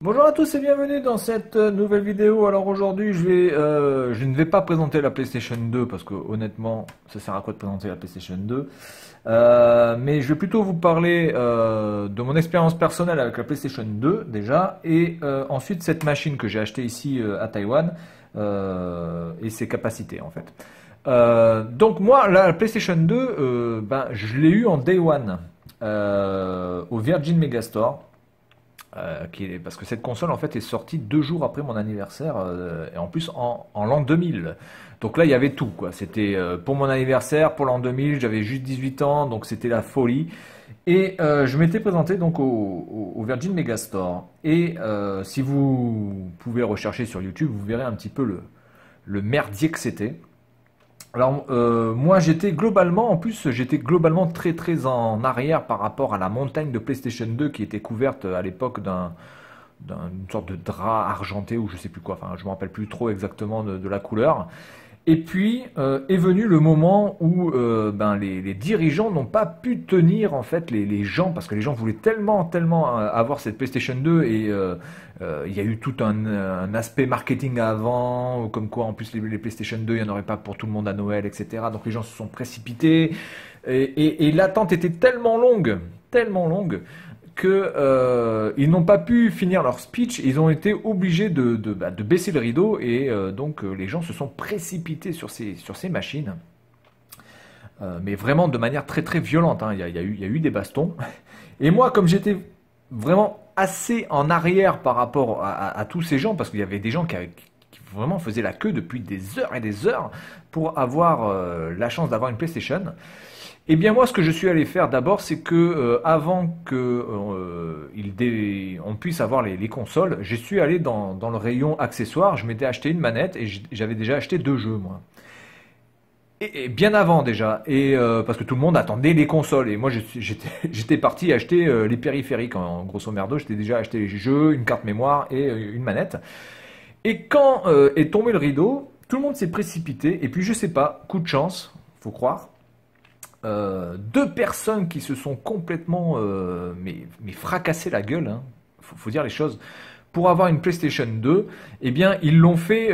Bonjour à tous et bienvenue dans cette nouvelle vidéo. Alors aujourd'hui, je ne vais pas présenter la PlayStation 2 parce que honnêtement, ça sert à quoi de présenter la PlayStation 2? Mais je vais plutôt vous parler de mon expérience personnelle avec la PlayStation 2 déjà et ensuite cette machine que j'ai achetée ici à Taïwan et ses capacités en fait. Donc moi, la PlayStation 2, je l'ai eu en Day One au Virgin Megastore. Parce que cette console en fait est sortie 2 jours après mon anniversaire et en plus en l'an 2000. Donc là il y avait tout quoi. C'était pour mon anniversaire, pour l'an 2000, j'avais juste 18 ans donc c'était la folie. Et je m'étais présenté donc au Virgin Megastore. Et si vous pouvez rechercher sur YouTube, vous verrez un petit peu le merdier que c'était. Alors moi j'étais globalement très très en arrière par rapport à la montagne de PlayStation 2 qui était couverte à l'époque d'une sorte de drap argenté ou je sais plus quoi, enfin je me rappelle plus trop exactement de la couleur. Et puis est venu le moment où les dirigeants n'ont pas pu tenir en fait les gens parce que les gens voulaient tellement avoir cette PlayStation 2 et il y a eu tout un aspect marketing avant, comme quoi en plus les PlayStation 2 il n'y en aurait pas pour tout le monde à Noël, etc. Donc les gens se sont précipités et l'attente était tellement longue que ils n'ont pas pu finir leur speech, ils ont été obligés de baisser le rideau et donc les gens se sont précipités sur ces machines, mais vraiment de manière très très violente, hein. Il y a eu des bastons. Et moi, comme j'étais vraiment assez en arrière par rapport à tous ces gens, parce qu'il y avait des gens qui vraiment faisaient la queue depuis des heures et des heures pour avoir la chance d'avoir une PlayStation. Eh bien moi, ce que je suis allé faire d'abord, c'est que avant que on puisse avoir les consoles, je suis allé dans le rayon accessoires. Je m'étais acheté une manette et j'avais déjà acheté 2 jeux, moi. Et bien avant déjà, et parce que tout le monde attendait les consoles. Et moi, j'étais parti acheter les périphériques. En grosso merdo, j'étais déjà acheté les jeux, une carte mémoire et une manette. Et quand est tombé le rideau, tout le monde s'est précipité. Et puis je sais pas, coup de chance, faut croire. 2 personnes qui se sont complètement mais fracassé la gueule, hein, faut dire les choses, pour avoir une PlayStation 2, eh bien ils l'ont fait,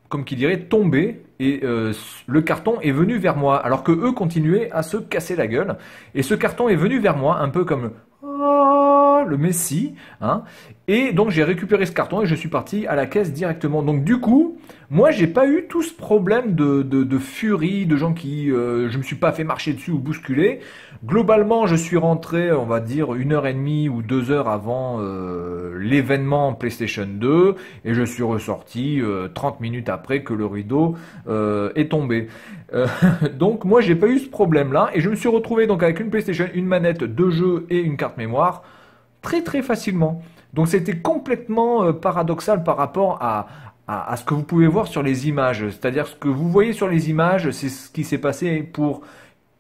comme qui dirait, tomber, et le carton est venu vers moi, alors que eux continuaient à se casser la gueule, et ce carton est venu vers moi, un peu comme le Messi, hein, et donc j'ai récupéré ce carton et je suis parti à la caisse directement. Donc du coup, moi j'ai pas eu tout ce problème de furie, de gens qui, je me suis pas fait marcher dessus ou bousculer. Globalement, je suis rentré, on va dire, 1 heure et demie ou 2 heures avant l'événement PlayStation 2 et je suis ressorti 30 minutes après que le rideau est tombé. Euh, donc moi j'ai pas eu ce problème là et je me suis retrouvé donc avec une PlayStation, une manette, 2 jeux et une carte mémoire très très facilement. Donc c'était complètement paradoxal par rapport à ce que vous pouvez voir sur les images. C'est-à-dire ce que vous voyez sur les images, c'est ce qui s'est passé pour,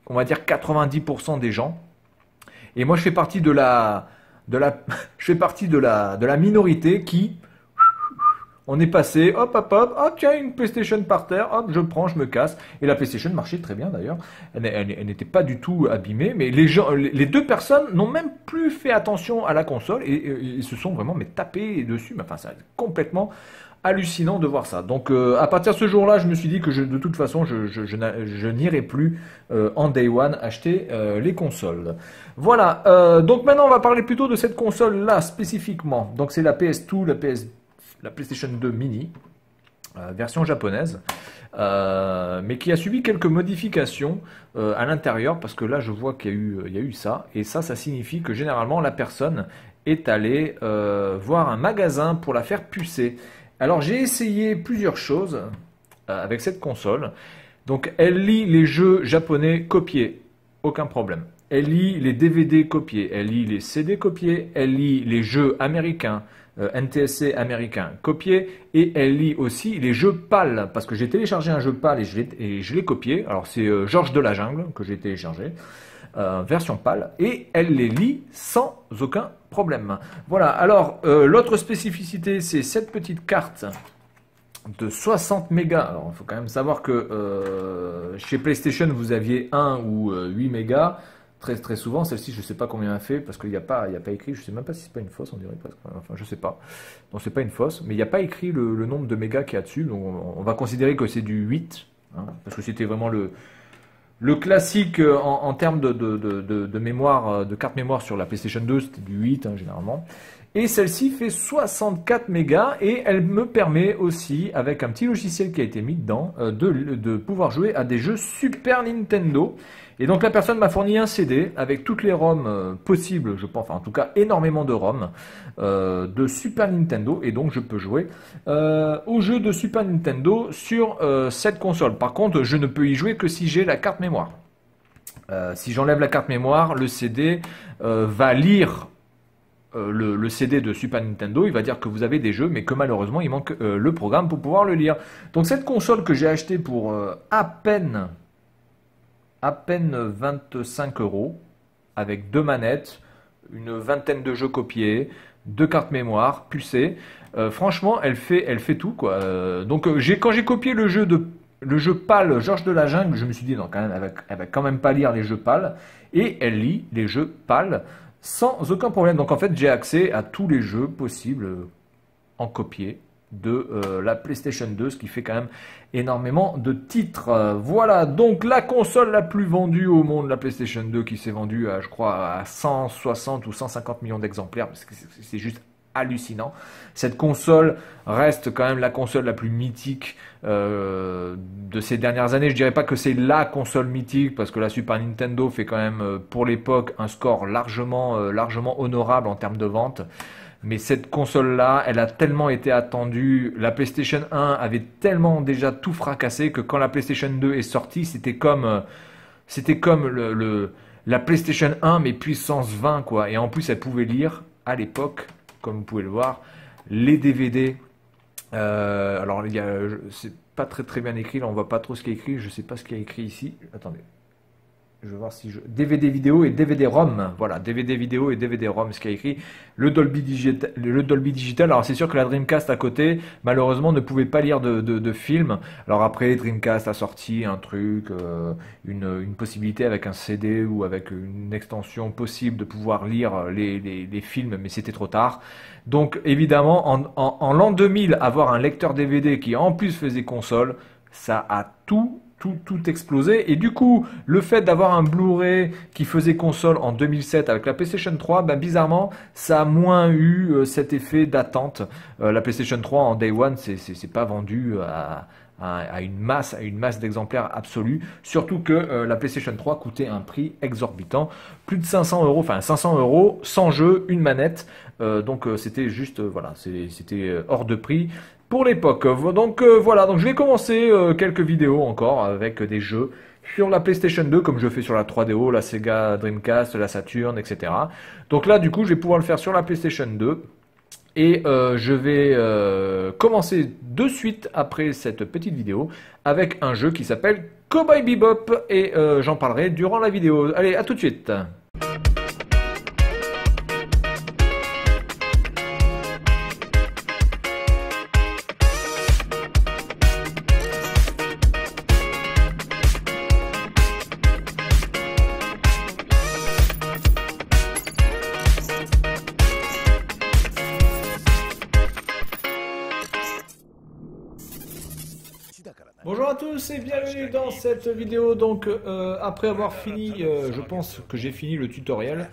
on va dire, 90% des gens. Et moi je fais partie je fais partie de la minorité qui, on est passé, hop, hop, hop, oh tiens, une PlayStation par terre, hop, je prends, je me casse. Et la PlayStation marchait très bien d'ailleurs. Elle n'était pas du tout abîmée, mais les 2 personnes n'ont même plus fait attention à la console et ils se sont vraiment mais tapés dessus. Mais enfin, c'est complètement hallucinant de voir ça. Donc à partir de ce jour-là, je me suis dit que de toute façon, je n'irai plus en Day One acheter les consoles. Voilà, donc maintenant on va parler plutôt de cette console-là spécifiquement. Donc c'est la PS2, la PlayStation 2 mini, version japonaise, mais qui a subi quelques modifications à l'intérieur, parce que là je vois il y a eu ça, et ça signifie que généralement la personne est allée voir un magasin pour la faire pucer. Alors j'ai essayé plusieurs choses avec cette console. Donc elle lit les jeux japonais copiés, aucun problème. Elle lit les DVD copiés, elle lit les CD copiés, elle lit les jeux américains, NTSC américain copié, et elle lit aussi les jeux PAL, parce que j'ai téléchargé un jeu PAL et je l'ai copié. Alors c'est Georges de la Jungle que j'ai téléchargé, version PAL, et elle les lit sans aucun problème. Voilà, alors l'autre spécificité, c'est cette petite carte de 60 mégas. Alors il faut quand même savoir que chez PlayStation vous aviez 1 ou 8 mégas. très souvent. Celle-ci, je ne sais pas combien elle fait parce qu'il n'y a pas écrit. Je ne sais même pas si c'est pas une fausse, on dirait presque. Enfin, je sais pas. Non, c'est pas une fausse, mais il n'y a pas écrit le nombre de mégas qu'il y a dessus. Donc, on va considérer que c'est du 8, hein, parce que c'était vraiment le classique en termes de mémoire, de carte mémoire sur la PlayStation 2, c'était du 8 hein, généralement. Et celle-ci fait 64 mégas et elle me permet aussi, avec un petit logiciel qui a été mis dedans, de pouvoir jouer à des jeux Super Nintendo. Et donc la personne m'a fourni un CD avec toutes les ROM possibles, je pense, enfin en tout cas énormément de ROM de Super Nintendo. Et donc je peux jouer aux jeux de Super Nintendo sur cette console. Par contre, je ne peux y jouer que si j'ai la carte mémoire. Si j'enlève la carte mémoire, le CD va lire le CD de Super Nintendo, il va dire que vous avez des jeux, mais que malheureusement il manque le programme pour pouvoir le lire. Donc cette console que j'ai achetée pour à peine 25 € avec 2 manettes, une vingtaine de jeux copiés, 2 cartes mémoire pucées, franchement elle fait tout quoi. Donc quand j'ai copié le jeu PAL Georges de la Jungle, je me suis dit non quand même elle va quand même pas lire les jeux PAL, et elle lit les jeux PAL sans aucun problème. Donc en fait, j'ai accès à tous les jeux possibles en copié de la PlayStation 2, ce qui fait quand même énormément de titres. Voilà, donc la console la plus vendue au monde, la PlayStation 2, qui s'est vendue à, je crois, à 160 ou 150 millions d'exemplaires, parce que c'est juste hallucinant. Cette console reste quand même la console la plus mythique de ces dernières années. Je dirais pas que c'est la console mythique parce que la Super Nintendo fait quand même pour l'époque un score largement honorable en termes de vente. Mais cette console-là, elle a tellement été attendue. La PlayStation 1 avait tellement déjà tout fracassé que quand la PlayStation 2 est sortie, c'était comme la PlayStation 1 mais puissance 20 quoi. Et en plus, elle pouvait lire à l'époque, comme vous pouvez le voir, les DVD. Alors, c'est pas très bien écrit, là on voit pas trop ce qui est écrit, je sais pas ce qu'il y a écrit ici. Attendez. Je vais voir si DVD vidéo et DVD ROM. Voilà, DVD vidéo et DVD ROM, ce qui a écrit. Le Dolby Digital. Alors c'est sûr que la Dreamcast à côté, malheureusement, ne pouvait pas lire de films. Alors après, Dreamcast a sorti un truc, une possibilité avec un CD ou avec une extension possible de pouvoir lire les films, mais c'était trop tard. Donc évidemment, en l'an 2000, avoir un lecteur DVD qui en plus faisait console, ça a tout explosé. Et du coup, le fait d'avoir un Blu-ray qui faisait console en 2007 avec la PlayStation 3, ben, bizarrement, ça a moins eu cet effet d'attente. La PlayStation 3 en Day One, c'est pas vendu à une masse d'exemplaires absolue. Surtout que la PlayStation 3 coûtait un prix exorbitant. Plus de 500 €, enfin 500 €, sans jeu, une manette. Donc c'était juste, voilà, c'était hors de prix pour l'époque. Donc voilà, donc je vais commencer quelques vidéos encore avec des jeux sur la PlayStation 2 comme je fais sur la 3DO, la Sega Dreamcast, la Saturn, etc. Donc là du coup je vais pouvoir le faire sur la PlayStation 2 et je vais commencer de suite après cette petite vidéo avec un jeu qui s'appelle Cowboy Bebop et j'en parlerai durant la vidéo. Allez, à tout de suite. Bonjour à tous et bienvenue dans cette vidéo. Donc après avoir fini, je pense que j'ai fini le tutoriel.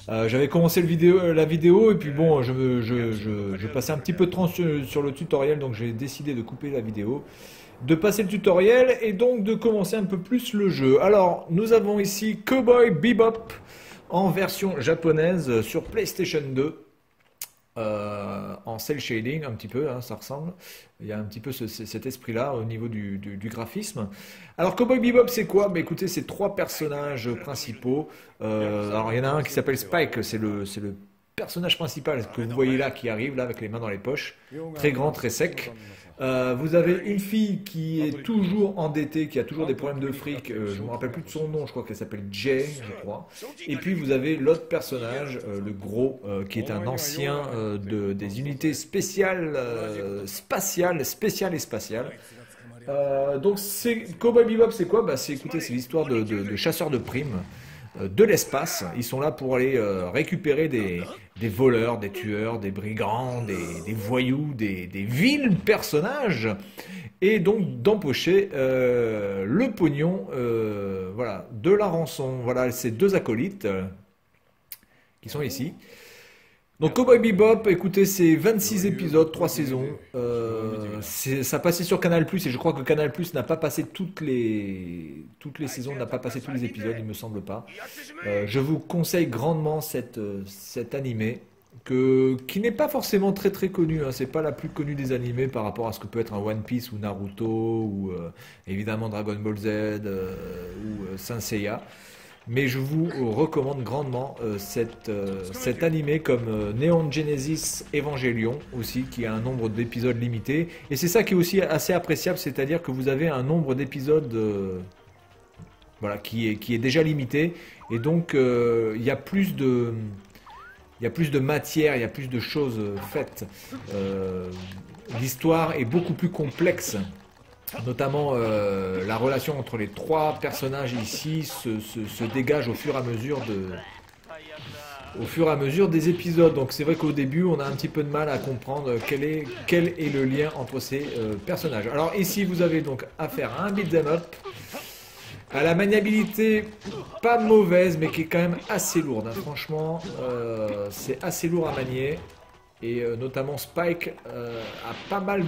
J'avais commencé la vidéo et puis bon, je passais un petit peu de temps sur le tutoriel, donc j'ai décidé de couper la vidéo, de passer le tutoriel et donc de commencer un peu plus le jeu. Alors nous avons ici Cowboy Bebop en version japonaise sur PlayStation 2. En cel shading un petit peu, hein, ça ressemble. Il y a un petit peu cet esprit-là au niveau du graphisme. Alors Cowboy Bebop c'est quoi? Bah, écoutez, c'est 3 personnages principaux. Alors il y en a un qui s'appelle Spike, c'est le personnage principal que vous voyez là qui arrive là avec les mains dans les poches, très grand, très sec. Vous avez une fille qui est toujours endettée, qui a toujours des problèmes de fric, je ne me rappelle plus de son nom, je crois qu'elle s'appelle Jay, je crois. Et puis vous avez l'autre personnage, le gros, qui est un ancien des unités spéciales, spéciales et spatiales. Donc Cowboy Bebop c'est quoi? Bah, écoutez, c'est l'histoire de chasseurs de primes. de l'espace. Ils sont là pour aller récupérer des voleurs, des tueurs, des brigands, des voyous, des vils personnages, et donc d'empocher le pognon voilà, de la rançon. Voilà ces deux acolytes qui sont ici. Donc Cowboy Bebop, écoutez, c'est 26 épisodes, 3 saisons. Ça passait sur Canal+, et je crois que Canal+, n'a pas passé toutes les saisons, n'a pas passé tous les épisodes, il me semble pas. Je vous conseille grandement cet animé, qui n'est pas forcément très très connu, hein. C'est pas la plus connue des animés par rapport à ce que peut être un One Piece ou Naruto, ou évidemment Dragon Ball Z, ou Saint Seiya. Mais je vous recommande grandement cet animé, comme Neon Genesis Evangelion aussi, qui a un nombre d'épisodes limité. Et c'est ça qui est aussi assez appréciable, c'est-à-dire que vous avez un nombre d'épisodes voilà, qui est déjà limité. Et donc il y a plus de... Il y a plus de matière, il y a plus de choses faites. L'histoire est beaucoup plus complexe. Notamment la relation entre les trois personnages ici se dégage au fur et à mesure des épisodes. Donc c'est vrai qu'au début on a un petit peu de mal à comprendre quel est le lien entre ces personnages. Alors ici vous avez donc affaire à un beat'em up, à la maniabilité pas mauvaise mais qui est quand même assez lourde, hein. Franchement c'est assez lourd à manier, et notamment Spike a pas mal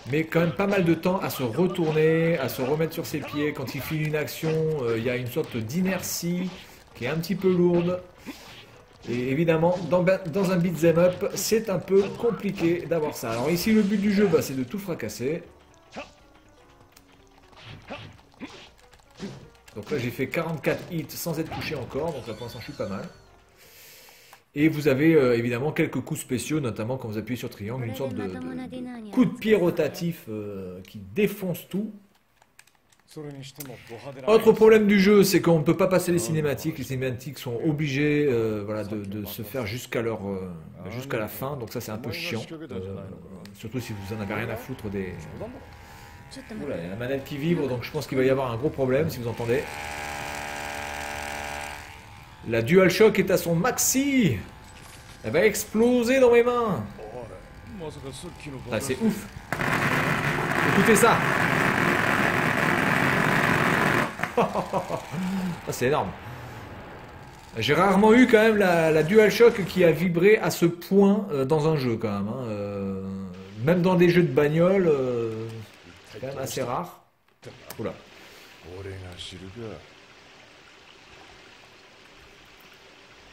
mais quand même pas mal de temps à se retourner, à se remettre sur ses pieds. Quand il file une action, il y a une sorte d'inertie qui est un petit peu lourde. Et évidemment, dans un beat'em up, c'est un peu compliqué d'avoir ça. Alors ici, le but du jeu, c'est de tout fracasser. Donc là, j'ai fait 44 hits sans être touché encore, donc là, pour l'instant, je suis pas mal. Et vous avez évidemment quelques coups spéciaux, notamment quand vous appuyez sur triangle, une sorte de coup de pied rotatif qui défonce tout. Autre problème du jeu, c'est qu'on ne peut pas passer les cinématiques. Les cinématiques sont obligées voilà, de se faire jusqu'à la fin, donc ça c'est un peu chiant. Surtout si vous en avez rien à foutre des... Oula, il y a la manette qui vibre, donc je pense qu'il va y avoir un gros problème si vous entendez. La DualShock est à son maxi. Elle va exploser dans mes mains. Ah, c'est ouf. Écoutez ça. Ah, c'est énorme. J'ai rarement eu quand même la DualShock qui a vibré à ce point dans un jeu quand même, hein. Même dans des jeux de bagnole, c'est quand même assez rare. Oula.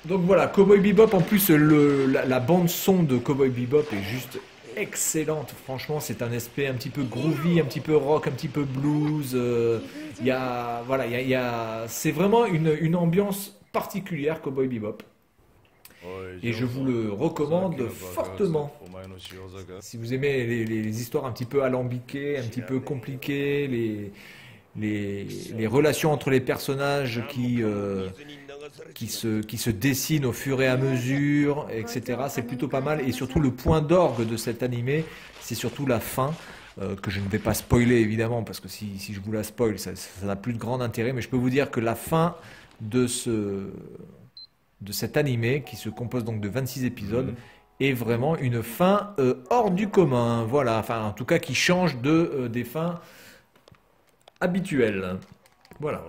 Donc voilà, Cowboy Bebop, en plus la bande son de Cowboy Bebop est juste excellente. Franchement, c'est un aspect un petit peu groovy, un petit peu rock, un petit peu blues. C'est vraiment une ambiance particulière, Cowboy Bebop. Et je vous le recommande fortement. Si vous aimez les histoires un petit peu alambiquées, un petit peu compliquées, les relations entre les personnages qui se dessinent au fur et à mesure, etc. C'est plutôt pas mal. Et surtout, le point d'orgue de cet animé, c'est surtout la fin, que je ne vais pas spoiler évidemment, parce que si je vous la spoil, ça n'a plus de grand intérêt. Mais je peux vous dire que la fin de cet animé, qui se compose donc de 26 épisodes, est vraiment une fin hors du commun. Voilà, enfin en tout cas qui change des fins habituelles. Voilà.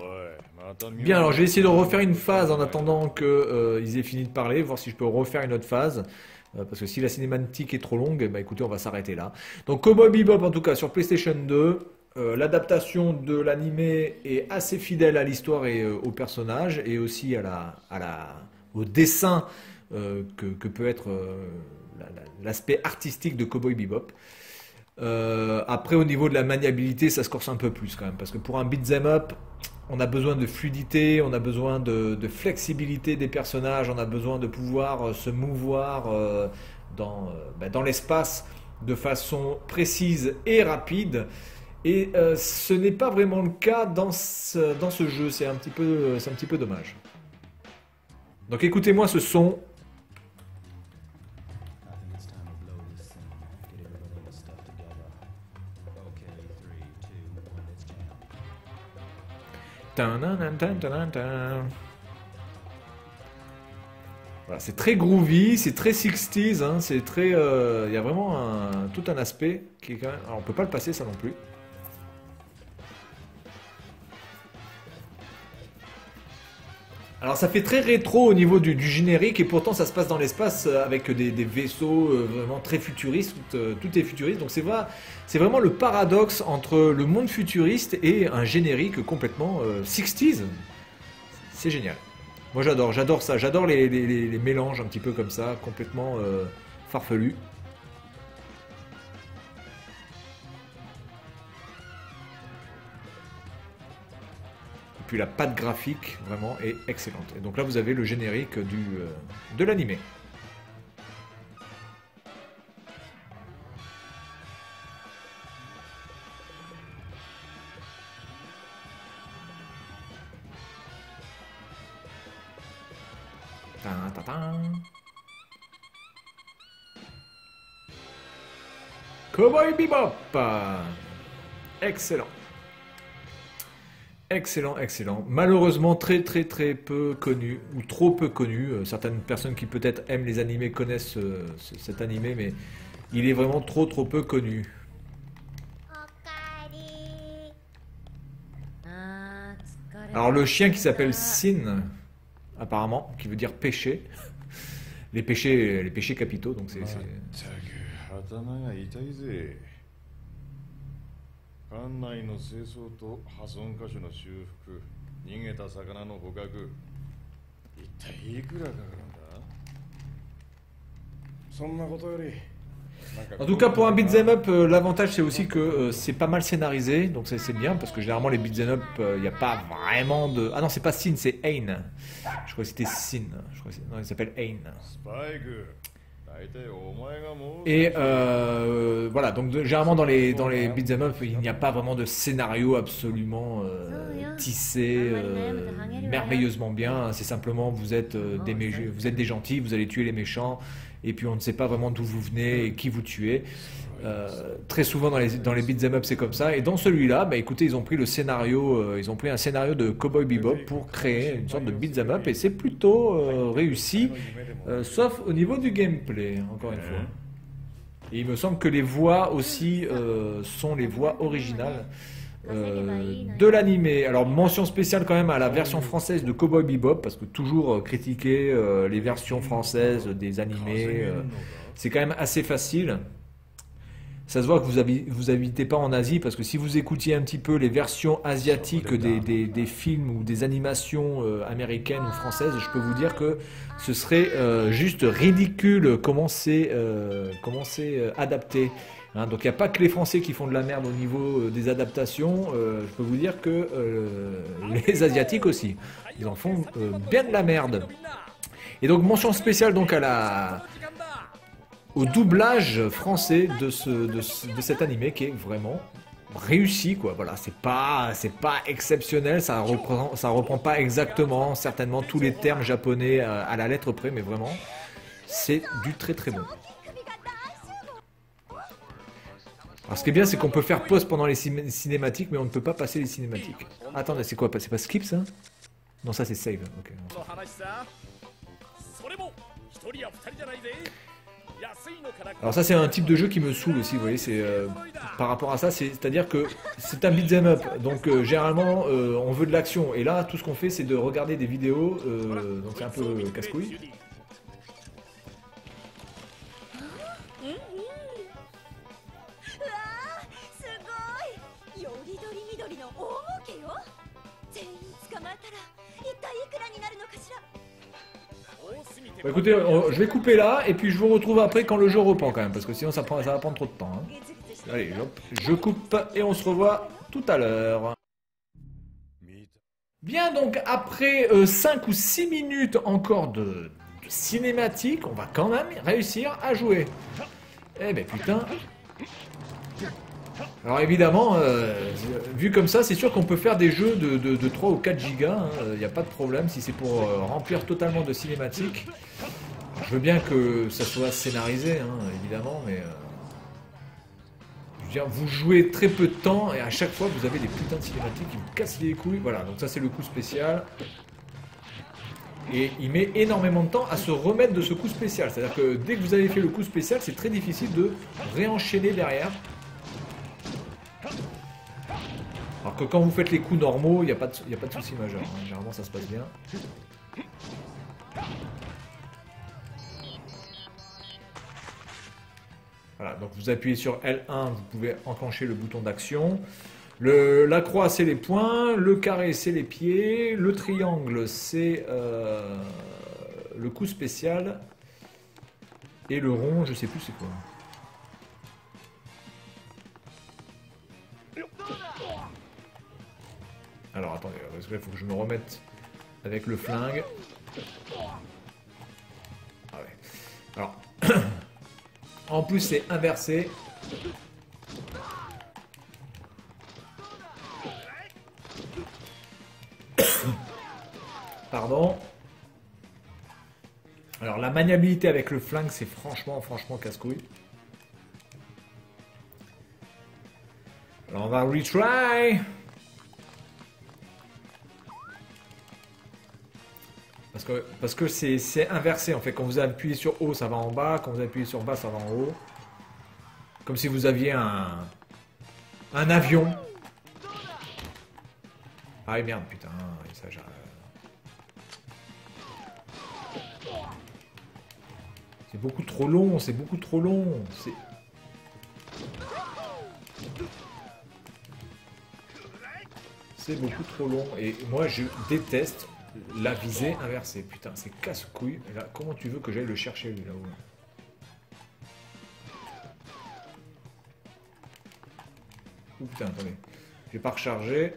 Bien, alors je vais essayer de refaire une phase en attendant qu'ils aient fini de parler, voir si je peux refaire une autre phase. Parce que si la cinématique est trop longue, bah écoutez, on va s'arrêter là. Donc Cowboy Bebop en tout cas sur PlayStation 2. L'adaptation de l'animé est assez fidèle à l'histoire et aux personnages, et aussi au dessin que peut être l'aspect artistique de Cowboy Bebop. Après, au niveau de la maniabilité, ça se corse un peu plus quand même, parce que pour un beat'em up, on a besoin de fluidité, on a besoin de flexibilité des personnages, on a besoin de pouvoir se mouvoir dans l'espace de façon précise et rapide. Et ce n'est pas vraiment le cas dans ce jeu, c'est un petit peu dommage. Donc écoutez-moi ce son. Voilà, c'est très groovy, c'est très 60s, hein, c'est très... Il y a vraiment tout un aspect qui est quand même... Alors on peut pas le passer ça non plus. Alors ça fait très rétro au niveau du générique et pourtant ça se passe dans l'espace avec des vaisseaux vraiment très futuristes, tout est futuriste. Donc c'est vraiment le paradoxe entre le monde futuriste et un générique complètement 60s. C'est génial. Moi j'adore ça, j'adore les mélanges un petit peu comme ça, complètement farfelus. Et puis la patte graphique vraiment est excellente. Et donc là vous avez le générique de l'animé. Cowboy Bebop. Excellent. Excellent, excellent. Malheureusement très très très peu connu, ou trop peu connu. Certaines personnes qui peut-être aiment les animés connaissent cet animé, mais il est vraiment trop trop peu connu. Alors le chien qui s'appelle Sin, apparemment, qui veut dire péché. Les péchés capitaux, donc c'est... 館内の清掃と破損箇所の修復、逃げた魚の捕獲、一体いくらかかるんだ？そんなことより。En tout cas, pour un beat'em up, l'avantage c'est aussi que c'est pas mal scénarisé, donc c'est bien parce que généralement les beat'em up, il n'y a pas vraiment de. Ah non, c'est pas Sin, c'est Ain. Je crois que c'était Sin. Non, il s'appelle Ain. Et voilà, donc généralement dans les beat'em up, il n'y a pas vraiment de scénario absolument tissé merveilleusement bien. C'est simplement vous êtes des gentils, vous allez tuer les méchants. Et puis on ne sait pas vraiment d'où vous venez et qui vous tuez. Très souvent dans les beat'em up c'est comme ça. Et dans celui-là, bah, écoutez, ils ont pris un scénario de Cowboy Bebop pour créer une sorte de beat'em up et c'est plutôt réussi, sauf au niveau du gameplay, encore une fois. Et il me semble que les voix aussi sont les voix originales de l'animé. Alors mention spéciale quand même à la version française de Cowboy Bebop parce que toujours critiquer les versions françaises des animés, c'est quand même assez facile. Ça se voit que vous habitez pas en Asie parce que si vous écoutiez un petit peu les versions asiatiques des films ou des animations américaines ou françaises, je peux vous dire que ce serait juste ridicule comment c'est adapté. Hein, donc il n'y a pas que les Français qui font de la merde au niveau des adaptations, je peux vous dire que les Asiatiques aussi, ils en font bien de la merde. Et donc mention spéciale donc au doublage français de cet animé qui est vraiment réussi quoi. Voilà, c'est pas exceptionnel, ça reprend pas exactement certainement tous les termes japonais à la lettre près, mais vraiment c'est du très très bon. Alors ce qui est bien c'est qu'on peut faire pause pendant les cinématiques mais on ne peut pas passer les cinématiques. Attendez, c'est quoi? C'est pas skip ça? Non, ça c'est save. Ok. Alors ça c'est un type de jeu qui me saoule aussi, vous voyez, c'est par rapport à ça, c'est-à-dire que c'est un beat'em up, donc généralement on veut de l'action, et là tout ce qu'on fait c'est de regarder des vidéos, donc c'est un peu casse-couille. Bah écoutez, je vais couper là et puis je vous retrouve après quand le jeu reprend quand même parce que sinon ça va prendre trop de temps. Hein. Allez, hop, je coupe et on se revoit tout à l'heure. Bien, donc après 5 ou 6 minutes encore de cinématique, on va quand même réussir à jouer. Eh ben putain. Alors évidemment, vu comme ça, c'est sûr qu'on peut faire des jeux de 3 ou 4 gigas, il n'y a pas de problème si c'est pour remplir totalement de cinématiques. Je veux bien que ça soit scénarisé, hein, évidemment, mais Je veux dire, vous jouez très peu de temps et à chaque fois vous avez des putains de cinématiques qui vous cassent les couilles. Voilà, donc ça c'est le coup spécial. Et il met énormément de temps à se remettre de ce coup spécial. C'est-à-dire que dès que vous avez fait le coup spécial, c'est très difficile de réenchaîner derrière. Alors que quand vous faites les coups normaux, il n'y a pas de souci majeur. Hein. Généralement ça se passe bien. Voilà, donc vous appuyez sur L1, vous pouvez enclencher le bouton d'action. La croix, c'est les poings. Le carré, c'est les pieds. Le triangle, c'est le coup spécial. Et le rond, je sais plus c'est quoi. Alors attendez, parce que là, il faut que je me remette avec le flingue. Ah ouais. Alors, en plus, c'est inversé. Pardon. Alors la maniabilité avec le flingue, c'est franchement casse-couille. Alors on va retry. Parce que c'est inversé en fait. Quand vous appuyez sur haut, ça va en bas. Quand vous appuyez sur bas, ça va en haut. Comme si vous aviez un avion. Ah merde, putain. Ça, c'est beaucoup trop long, c'est beaucoup trop long. C'est beaucoup trop long. Et moi, je déteste la visée inversée. Putain, c'est casse-couille. Là, comment tu veux que j'aille le chercher, lui, là-haut? Oh putain, attendez. Je vais pas recharger.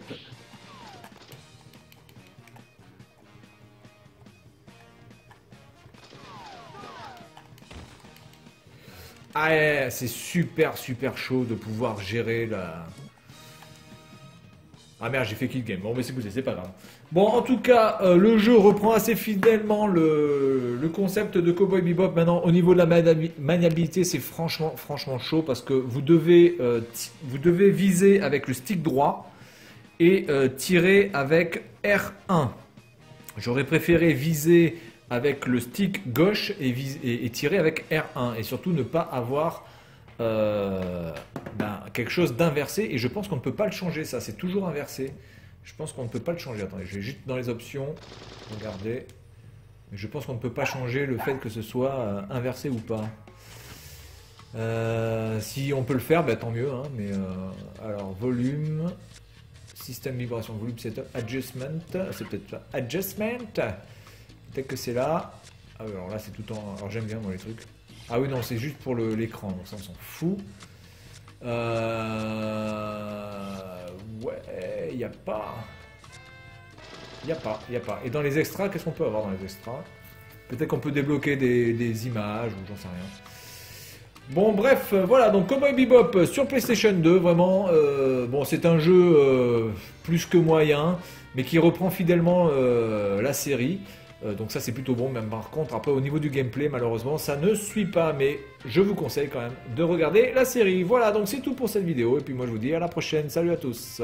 Ah ouais, c'est super chaud de pouvoir gérer la... Ah merde, j'ai fait kill game. Bon, mais c'est pas grave. Bon, en tout cas, le jeu reprend assez fidèlement le concept de Cowboy Bebop. Maintenant, au niveau de la maniabilité, c'est franchement chaud parce que vous devez viser avec le stick droit et tirer avec R1. J'aurais préféré viser avec le stick gauche et tirer avec R1 et surtout ne pas avoir quelque chose d'inversé, et je pense qu'on ne peut pas le changer, ça c'est toujours inversé. Je pense qu'on ne peut pas le changer. Attendez, je vais juste dans les options, regardez. Je pense qu'on ne peut pas changer le fait que ce soit inversé ou pas. Si on peut le faire, bah, tant mieux. Hein, mais alors volume, système vibration, volume setup, adjustment, c'est peut-être ça. Adjustment. Peut-être que c'est là. Ah oui, alors là c'est tout en. Alors j'aime bien moi les trucs. Ah oui non, c'est juste pour l'écran, donc ça on s'en fout. Ouais, il n'y a pas. Il n'y a pas. Et dans les extras, qu'est-ce qu'on peut avoir dans les extras? Peut-être qu'on peut débloquer des images ou j'en sais rien. Bon bref, voilà, donc Cowboy Bebop sur PlayStation 2, vraiment, bon c'est un jeu plus que moyen, mais qui reprend fidèlement la série. Donc ça c'est plutôt bon, même par contre après au niveau du gameplay malheureusement ça ne suit pas, mais je vous conseille quand même de regarder la série. Voilà, donc c'est tout pour cette vidéo et puis moi je vous dis à la prochaine, salut à tous.